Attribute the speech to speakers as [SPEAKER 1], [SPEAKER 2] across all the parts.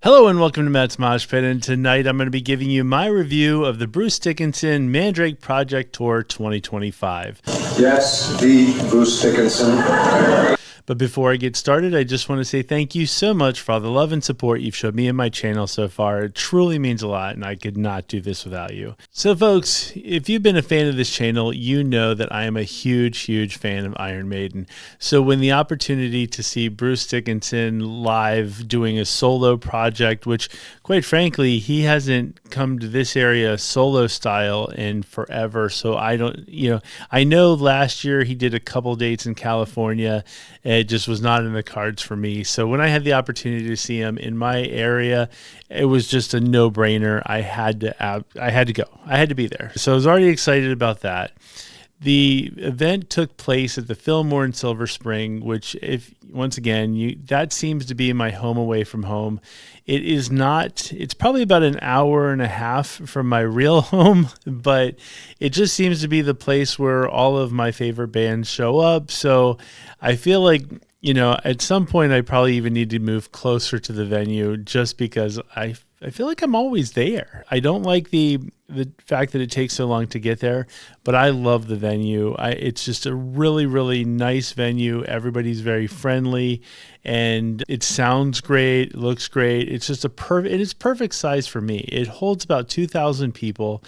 [SPEAKER 1] Hello and welcome to Matt's Mosh Pit, and tonight I'm going to be giving you my review of the Bruce Dickinson Mandrake Project Tour 2025.
[SPEAKER 2] Yes, the Bruce Dickinson.
[SPEAKER 1] But before I get started, I just want to say thank you so much for all the love and support you've showed me and my channel so far. It truly means a lot, and I could not do this without you. So folks, if you've been a fan of this channel, you know that I am a huge fan of Iron Maiden. So when the opportunity to see Bruce Dickinson live doing a solo project, which quite frankly, he hasn't come to this area solo style in forever. So I don't, I know last year he did a couple dates in California. It just was not in the cards for me. So when I had the opportunity to see him in my area, it was just a no-brainer. I had to go. I had to be there. So I was already excited about that. The event took place at the Fillmore in Silver Spring, which, that seems to be my home away from home. It is not, it's probably about an hour and a half from my real home, but it just seems to be the place where all of my favorite bands show up. So I feel like, at some point I probably even need to move closer to the venue just because I feel like I'm always there. I don't like the fact that it takes so long to get there, but I love the venue. It's just a really nice venue. Everybody's very friendly, and it sounds great. It looks great. It's just it is perfect size for me. It holds about 2,000 people.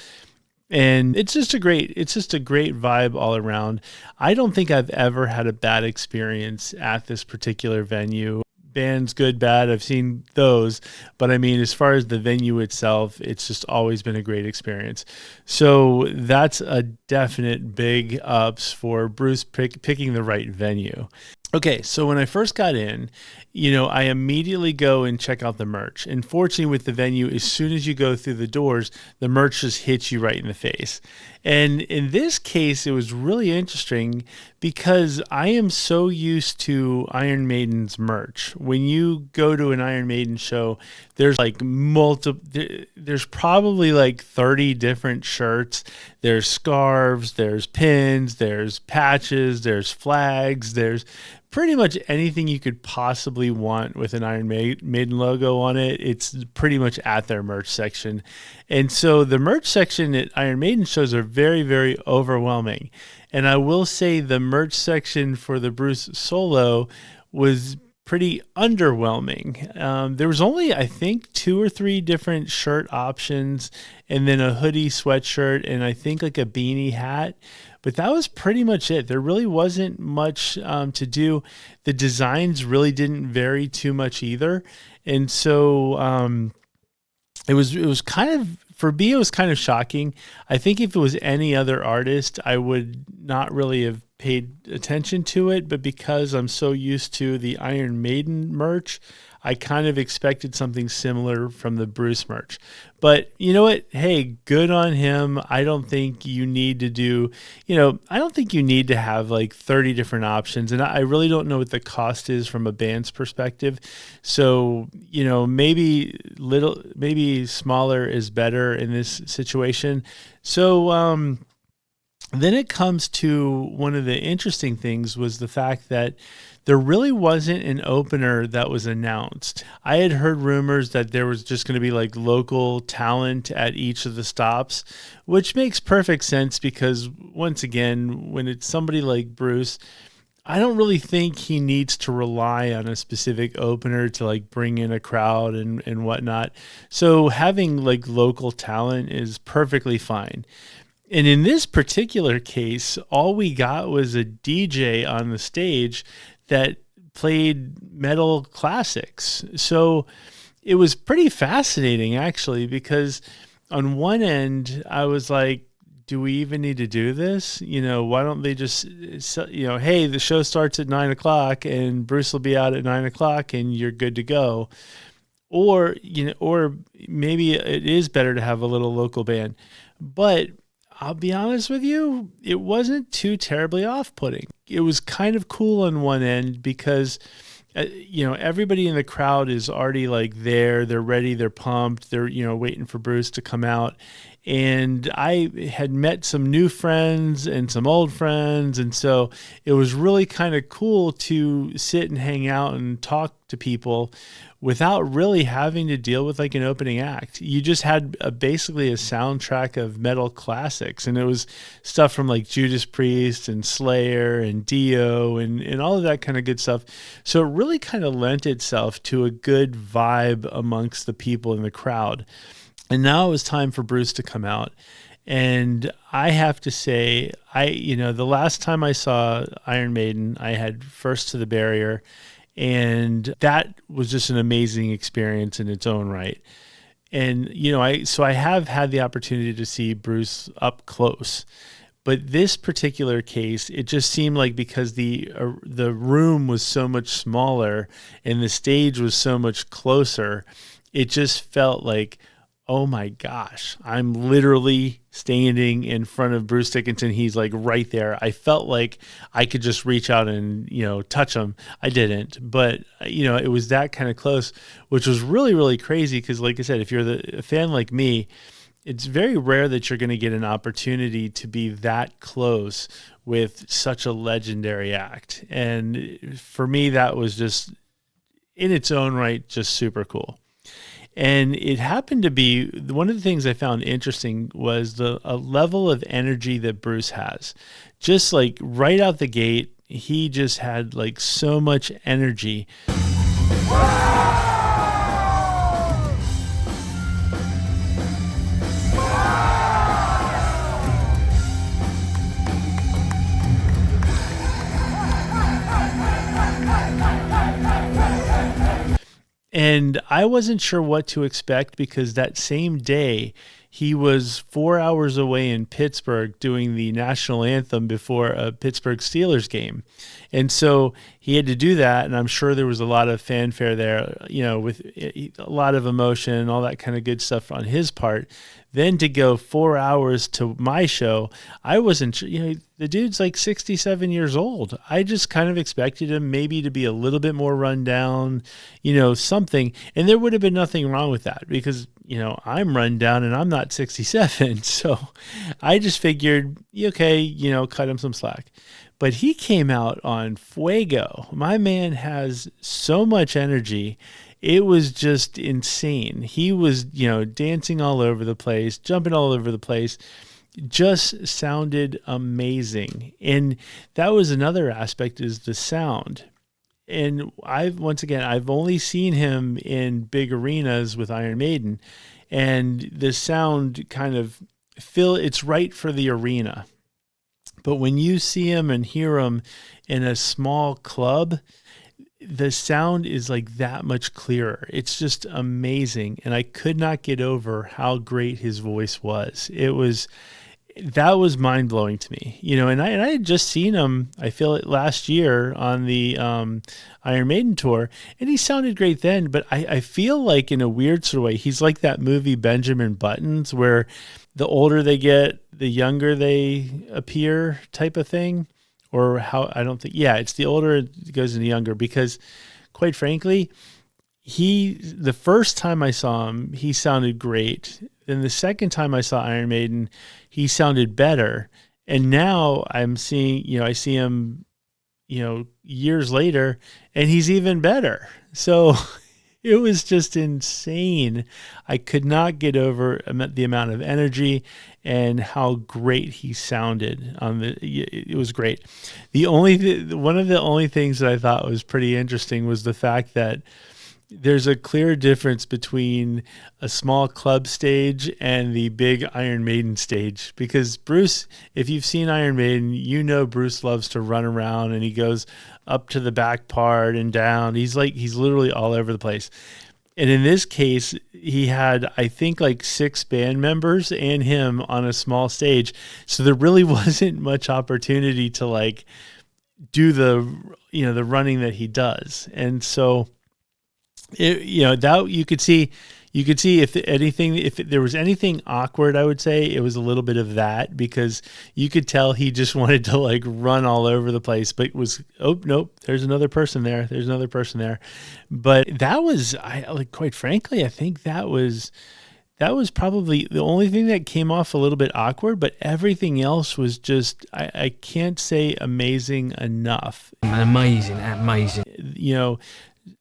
[SPEAKER 1] And it's just a great vibe all around. I don't think I've ever had a bad experience at this particular venue. Bands, good, bad, I've seen those. But I mean, as far as the venue itself, it's just always been a great experience. So that's a definite big ups for Bruce picking the right venue. Okay, so when I first got in, I immediately go and check out the merch. And fortunately with the venue, as soon as you go through the doors, the merch just hits you right in the face. And in this case, it was really interesting because I am so used to Iron Maiden's merch. When you go to an Iron Maiden show, there's there's probably like 30 different shirts. There's scarves, there's pins, there's patches, there's flags, there's pretty much anything you could possibly want with an Iron Maiden logo on it. It's pretty much at their merch section. And so the merch section at Iron Maiden shows are very overwhelming. And I will say the merch section for the Bruce solo was pretty underwhelming. There was only, I think, 2 or 3 different shirt options, and then a hoodie, sweatshirt, and I think like a beanie hat. But that was pretty much it. There really wasn't much to do. The designs really didn't vary too much either. And so it was kind of, for me, it was kind of shocking. I think if it was any other artist, I would not really have paid attention to it. But because I'm so used to the Iron Maiden merch, I kind of expected something similar from the Bruce merch. But you know what? Hey, good on him. I don't think you need to do, I don't think you need to have like 30 different options. And I really don't know what the cost is from a band's perspective. So, maybe smaller is better in this situation. So, then it comes to one of the interesting things was the fact that there really wasn't an opener that was announced. I had heard rumors that there was just going to be like local talent at each of the stops, which makes perfect sense because once again, when it's somebody like Bruce, I don't really think he needs to rely on a specific opener to like bring in a crowd and whatnot. So having like local talent is perfectly fine. And in this particular case, all we got was a DJ on the stage that played metal classics. So it was pretty fascinating, actually, because on one end, I was like, do we even need to do this? Why don't they just, hey, the show starts at 9:00 and Bruce will be out at 9:00 and you're good to go. Or maybe it is better to have a little local band. But I'll be honest with you, it wasn't too terribly off-putting. It was kind of cool on one end because, everybody in the crowd is already like there. They're ready. They're pumped. They're, waiting for Bruce to come out. And I had met some new friends and some old friends. And so it was really kind of cool to sit and hang out and talk to people without really having to deal with like an opening act. You just had basically a soundtrack of metal classics. And it was stuff from like Judas Priest and Slayer and Dio and all of that kind of good stuff. So it really kind of lent itself to a good vibe amongst the people in the crowd. And now it was time for Bruce to come out. And I have to say, the last time I saw Iron Maiden, I had First to the Barrier, and that was just an amazing experience in its own right. And, I have had the opportunity to see Bruce up close. But this particular case, it just seemed like because the room was so much smaller and the stage was so much closer, it just felt like, oh my gosh, I'm literally standing in front of Bruce Dickinson. He's like right there. I felt like I could just reach out and, touch him. I didn't, but it was that kind of close, which was really, really crazy. Cause like I said, if you're a fan like me, it's very rare that you're going to get an opportunity to be that close with such a legendary act. And for me, that was just in its own right, just super cool. And it happened to be one of the things I found interesting was a level of energy that Bruce has. Just like right out the gate, he just had like so much energy. And I wasn't sure what to expect because that same day he was 4 hours away in Pittsburgh doing the national anthem before a Pittsburgh Steelers game. And so he had to do that. And I'm sure there was a lot of fanfare there, with a lot of emotion, all that kind of good stuff on his part. Then to go 4 hours to my show, I wasn't, the dude's like 67 years old. I just kind of expected him maybe to be a little bit more run down, something. And there would have been nothing wrong with that because, I'm run down and I'm not 67. So I just figured, okay, cut him some slack. But he came out on fuego. My man has so much energy. It was just insane. He was, dancing all over the place, jumping all over the place, just sounded amazing. And that was another aspect is the sound. And I've only seen him in big arenas with Iron Maiden, and the sound kind of it's right for the arena. But when you see him and hear him in a small club, the sound is like that much clearer. It's just amazing. And I could not get over how great his voice was. That was mind blowing to me, and I had just seen him, I feel it last year on the Iron Maiden tour, and he sounded great then, but I feel like in a weird sort of way, he's like that movie Benjamin Buttons where the older they get, the younger they appear type of thing. Or it's the older it goes into younger because quite frankly, the first time I saw him, he sounded great. Then the second time I saw Iron Maiden, he sounded better. And now I see him, years later and he's even better. So it was just insane. I could not get over the amount of energy and how great he sounded. It was great. One of the only things that I thought was pretty interesting was the fact that there's a clear difference between a small club stage and the big Iron Maiden stage, because Bruce, if you've seen Iron Maiden, Bruce loves to run around and he goes up to the back part and down. He's literally all over the place. And in this case, he had, I think, like 6 band members and him on a small stage. So there really wasn't much opportunity to like do the running that he does. And so that you could see if there was anything awkward, I would say it was a little bit of that, because you could tell he just wanted to like run all over the place, but nope, there's another person there. But that was, quite frankly, I think that was that was probably the only thing that came off a little bit awkward, but everything else was just, I can't say amazing enough.
[SPEAKER 3] Amazing.
[SPEAKER 1] You know,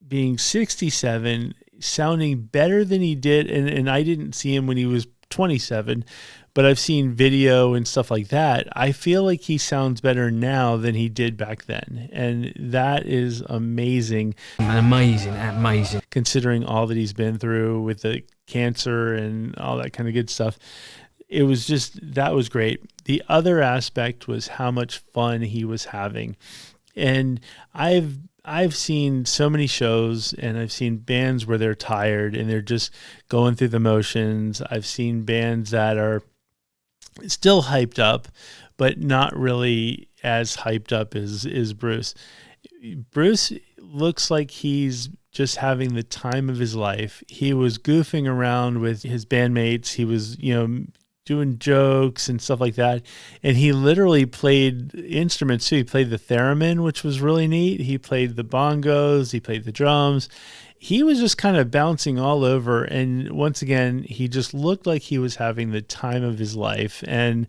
[SPEAKER 1] being 67, sounding better than he did, and I didn't see him when he was 27, but I've seen video and stuff like that. I feel like he sounds better now than he did back then, and that is amazing.
[SPEAKER 3] Amazing.
[SPEAKER 1] Considering all that he's been through with the cancer and all that kind of good stuff. It was just, that was great. The other aspect was how much fun he was having. And I've seen so many shows, and I've seen bands where they're tired and they're just going through the motions. I've seen bands that are still hyped up, but not really as hyped up as Bruce. Bruce looks like he's just having the time of his life. He was goofing around with his bandmates. He was, doing jokes and stuff like that. And he literally played instruments too. He played the theremin, which was really neat. He played the bongos. He played the drums. He was just kind of bouncing all over. And once again, he just looked like he was having the time of his life. And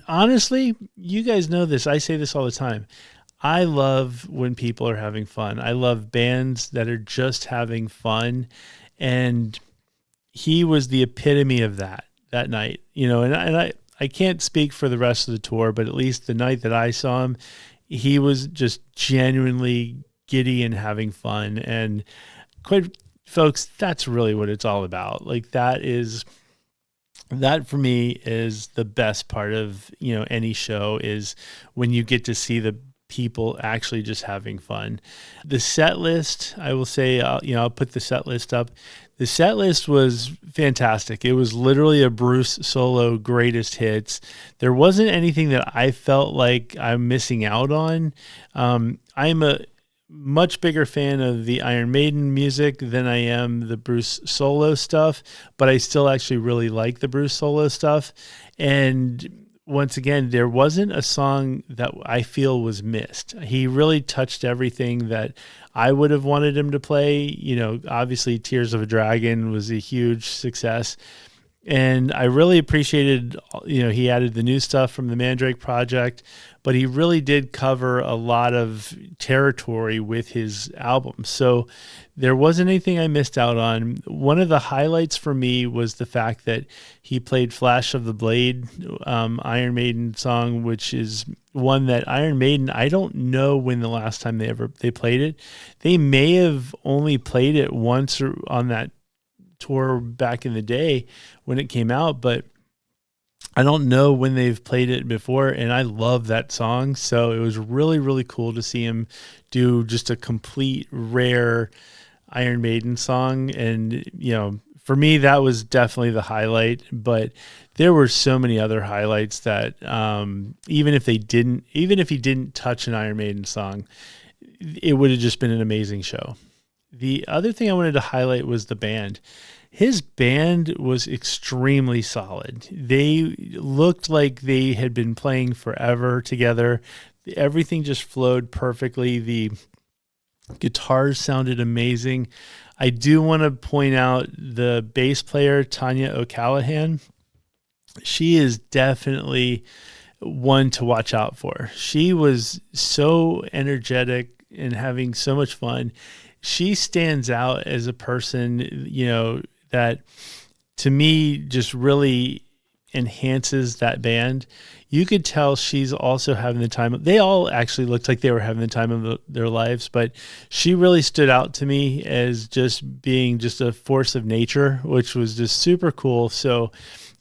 [SPEAKER 1] honestly, you guys know this. I say this all the time. I love when people are having fun. I love bands that are just having fun. And he was the epitome of that night, and I can't speak for the rest of the tour, but at least the night that I saw him, he was just genuinely giddy and having fun. And quite, folks, that's really what it's all about. Like that for me is the best part of, any show, is when you get to see the people actually just having fun. The set list, I will say, I'll put the set list up. The set list was fantastic. It was literally a Bruce solo greatest hits. There wasn't anything that I felt like I'm missing out on. I'm a much bigger fan of the Iron Maiden music than I am the Bruce solo stuff, but I still actually really like the Bruce solo stuff. And once again, there wasn't a song that I feel was missed. He really touched everything that I would have wanted him to play. Obviously Tears of a Dragon was a huge success. And I really appreciated, he added the new stuff from the Mandrake Project, but he really did cover a lot of territory with his album. So there wasn't anything I missed out on. One of the highlights for me was the fact that he played Flash of the Blade, Iron Maiden song, which is one that Iron Maiden, I don't know when the last time they played it. They may have only played it once on that tour back in the day when it came out, but I don't know when they've played it before, and I love that song. So it was really, really cool to see him do just a complete rare Iron Maiden song. And, for me, that was definitely the highlight, but there were so many other highlights that even if he didn't touch an Iron Maiden song, it would have just been an amazing show. The other thing I wanted to highlight was the band. His band was extremely solid. They looked like they had been playing forever together. Everything just flowed perfectly. The guitars sounded amazing. I do want to point out the bass player, Tanya O'Callahan. She is definitely one to watch out for. She was so energetic and having so much fun. She stands out as a person, that to me just really enhances that band. You could tell she's also having the time. They all actually looked like they were having the time of their lives, but she really stood out to me as just being just a force of nature, which was just super cool. So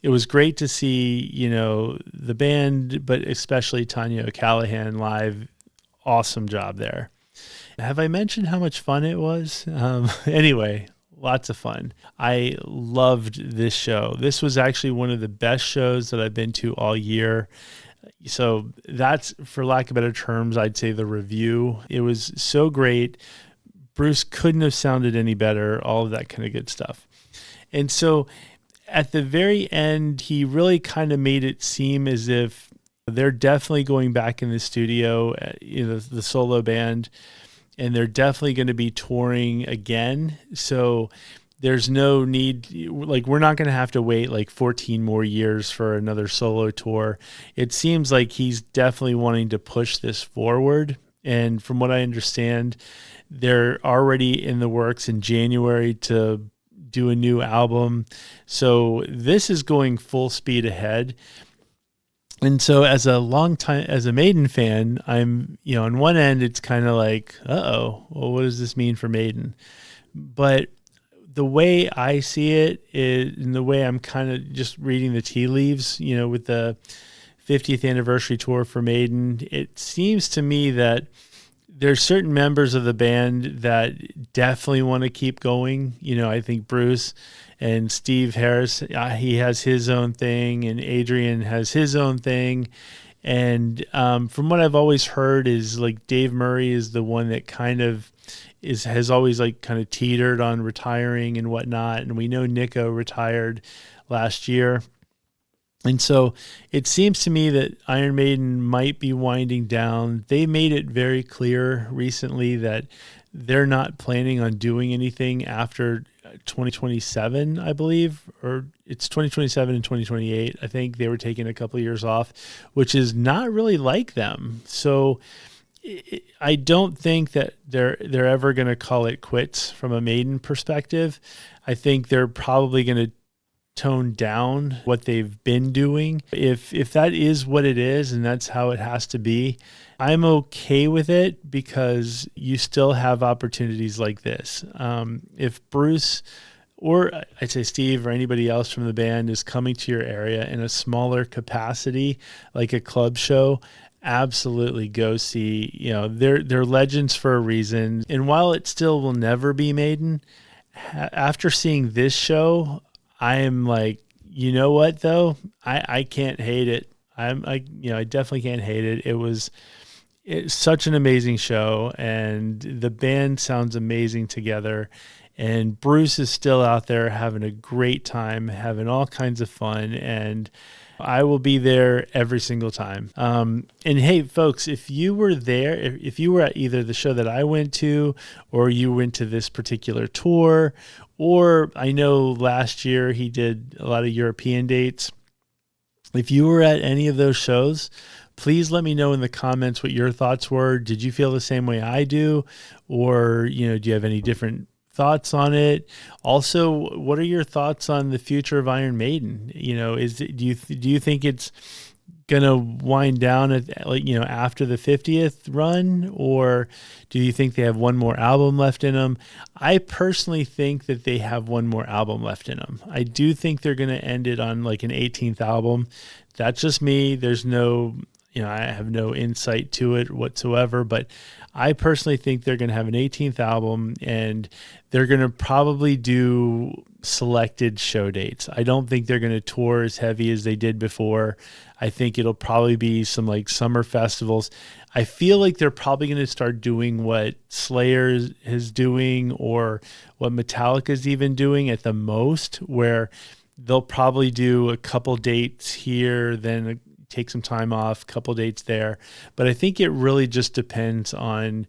[SPEAKER 1] it was great to see, the band, but especially Tanya O'Callahan live. Awesome job there. Have I mentioned how much fun it was? Anyway, lots of fun. I loved this show. This was actually one of the best shows that I've been to all year. So that's, for lack of better terms, I'd say the review. It was so great. Bruce couldn't have sounded any better, all of that kind of good stuff. And so at the very end, he really kind of made it seem as if they're definitely going back in the studio, the solo band, and they're definitely going to be touring again. So there's no need, like we're not going to have to wait like 14 more years for another solo tour. It seems like he's definitely wanting to push this forward. And from what I understand, they're already in the works in January to do a new album. So this is going full speed ahead. And so as a Maiden fan, I'm, on one end, it's kind of like, well, what does this mean for Maiden? But the way I see it is, and the way I'm kind of just reading the tea leaves, with the 50th anniversary tour for Maiden, it seems to me that there's certain members of the band that definitely want to keep going. I think Bruce and Steve Harris, he has his own thing, and Adrian has his own thing. And from what I've always heard is like Dave Murray is the one that kind of has always like kind of teetered on retiring and whatnot. And we know Nico retired last year. And so it seems to me that Iron Maiden might be winding down. They made it very clear recently that they're not planning on doing anything after 2027, I believe, or it's 2027 and 2028. I think they were taking a couple of years off, which is not really like them. So I don't think that they're ever going to call it quits from a Maiden perspective. I think they're probably going to tone down what they've been doing. If that is what it is and that's how it has to be, I'm okay with it because you still have opportunities like this. If Bruce, or I'd say Steve or anybody else from the band, is coming to your area in a smaller capacity, like a club show, absolutely go see. They're legends for a reason. And while it still will never be Maiden, after seeing this show, I am like, you know what though? I can't hate it. I definitely can't hate it. It's such an amazing show, and the band sounds amazing together. And Bruce is still out there having a great time, having all kinds of fun, and I will be there every single time. And hey, folks, if you were there, if you were at either the show that I went to, or you went to this particular tour, or I know last year he did a lot of European dates. If you were at any of those shows, please let me know in the comments what your thoughts were. Did you feel the same way I do? Or, do you have any different thoughts on it? Also, what are your thoughts on the future of Iron Maiden? Do you think it's gonna wind down at after the 50th run, or do you think they have one more album left in them? I personally think that they have one more album left in them. I do think they're gonna end it on like an 18th album. That's just me. There's no, I have no insight to it whatsoever, but I personally think they're going to have an 18th album, and they're going to probably do selected show dates. I don't think they're going to tour as heavy as they did before. I think it'll probably be some like summer festivals. I feel like they're probably going to start doing what Slayer is doing, or what Metallica is even doing at the most, where they'll probably do a couple dates here, then take some time off, couple dates there. But I think it really just depends on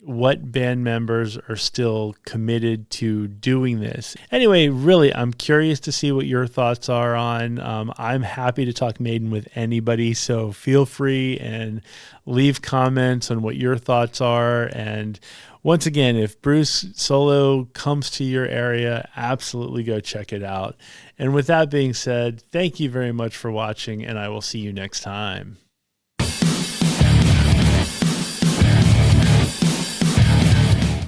[SPEAKER 1] what band members are still committed to doing this. Anyway, really, I'm curious to see what your thoughts are on. I'm happy to talk Maiden with anybody, so feel free and leave comments on what your thoughts are. And once again, if Bruce Solo comes to your area, absolutely go check it out. And with that being said, thank you very much for watching, and I will see you next time.